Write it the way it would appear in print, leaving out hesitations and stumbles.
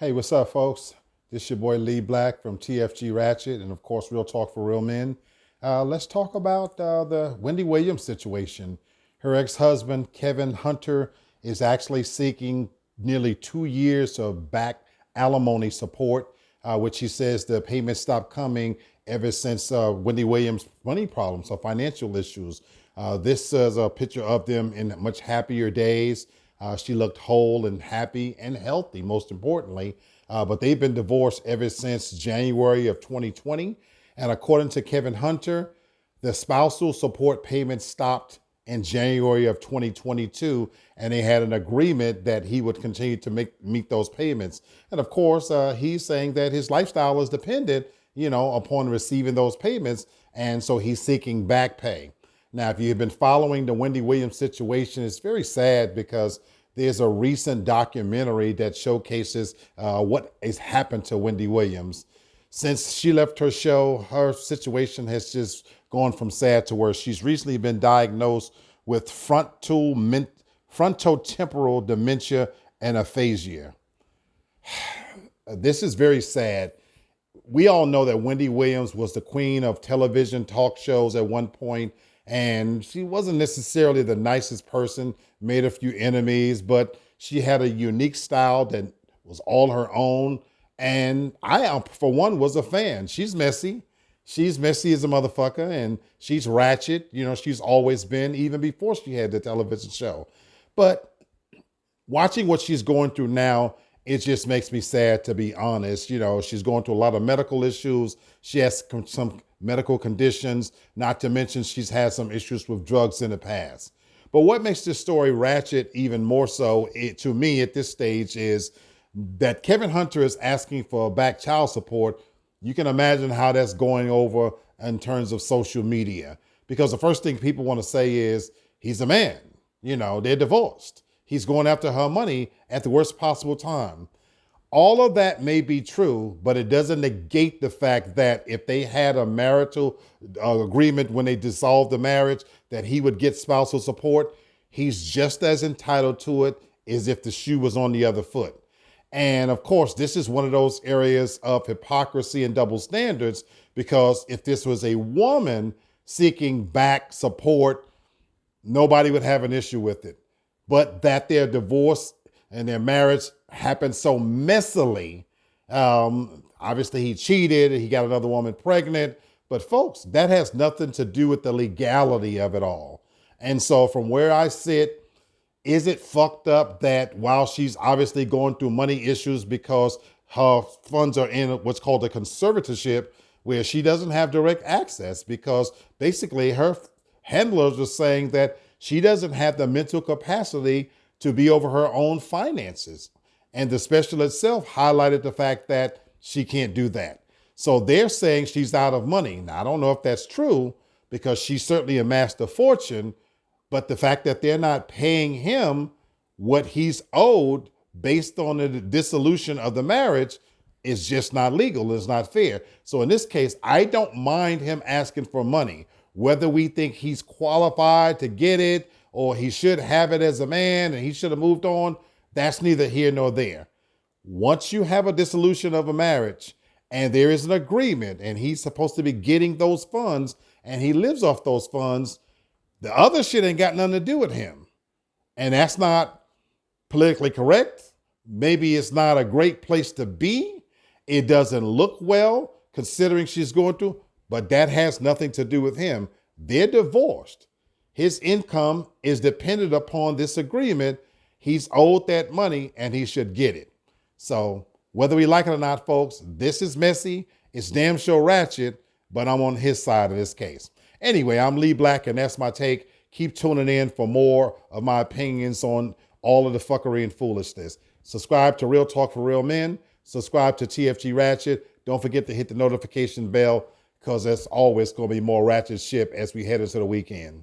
Hey, what's up, folks? This your boy Lee Black from TFG Ratchet, and of course, Real Talk for Real Men. Let's talk about the Wendy Williams situation. Her ex-husband, Kevin Hunter, is actually seeking nearly 2 years of back alimony support, which he says the payments stopped coming ever since Wendy Williams' money problems or financial issues. This is a picture of them in much happier days. She looked whole and happy and healthy, most importantly. But they've been divorced ever since January of 2020. And according to Kevin Hunter, the spousal support payment stopped in January of 2022, and they had an agreement that he would continue to meet those payments. And of course, he's saying that his lifestyle is dependent, upon receiving those payments, and so he's seeking back pay. Now, if you've been following the Wendy Williams situation, it's very sad because there's a recent documentary that showcases what has happened to Wendy Williams. Since she left her show, her situation has just gone from sad to worse. She's recently been diagnosed with frontotemporal dementia and aphasia. This is very sad. We all know that Wendy Williams was the queen of television talk shows at one point, and she wasn't necessarily the nicest person, made a few enemies, but she had a unique style that was all her own. And I, for one, was a fan. She's messy. She's messy as a motherfucker, and she's ratchet. She's always been, even before she had the television show. But watching what she's going through now, it just makes me sad, to be honest. She's going through a lot of medical issues. She has some medical conditions, not to mention she's had some issues with drugs in the past. But what makes this story ratchet even more so, to me at this stage, is that Kevin Hunter is asking for back child support. You can imagine how that's going over in terms of social media, because the first thing people want to say is he's a man. They're divorced. He's going after her money at the worst possible time. All of that may be true, but it doesn't negate the fact that if they had a marital agreement when they dissolved the marriage, that he would get spousal support. He's just as entitled to it as if the shoe was on the other foot. And of course, this is one of those areas of hypocrisy and double standards, because if this was a woman seeking back support, nobody would have an issue with it. But that their divorce and their marriage happened so messily, obviously he cheated, he got another woman pregnant, but folks, that has nothing to do with the legality of it all. And so from where I sit, is it fucked up that while she's obviously going through money issues because her funds are in what's called a conservatorship, where she doesn't have direct access, because basically her handlers are saying that she doesn't have the mental capacity to be over her own finances. And the special itself highlighted the fact that she can't do that. So they're saying she's out of money. Now, I don't know if that's true, because she certainly amassed a fortune, but the fact that they're not paying him what he's owed based on the dissolution of the marriage is just not legal. It's not fair. So in this case, I don't mind him asking for money. Whether we think he's qualified to get it or he should have it as a man and he should have moved on, that's neither here nor there. Once you have a dissolution of a marriage and there is an agreement and he's supposed to be getting those funds and he lives off those funds, the other shit ain't got nothing to do with him. And that's not politically correct. Maybe it's not a great place to be. It doesn't look well considering she's going through, but that has nothing to do with him. They're divorced. His income is dependent upon this agreement. He's owed that money and he should get it. So whether we like it or not, folks, this is messy. It's damn sure ratchet, but I'm on his side of this case. Anyway, I'm Lee Black, and that's my take. Keep tuning in for more of my opinions on all of the fuckery and foolishness. Subscribe to Real Talk for Real Men. Subscribe to TFG Ratchet. Don't forget to hit the notification bell, because there's always going to be more ratchet shit as we head into the weekend.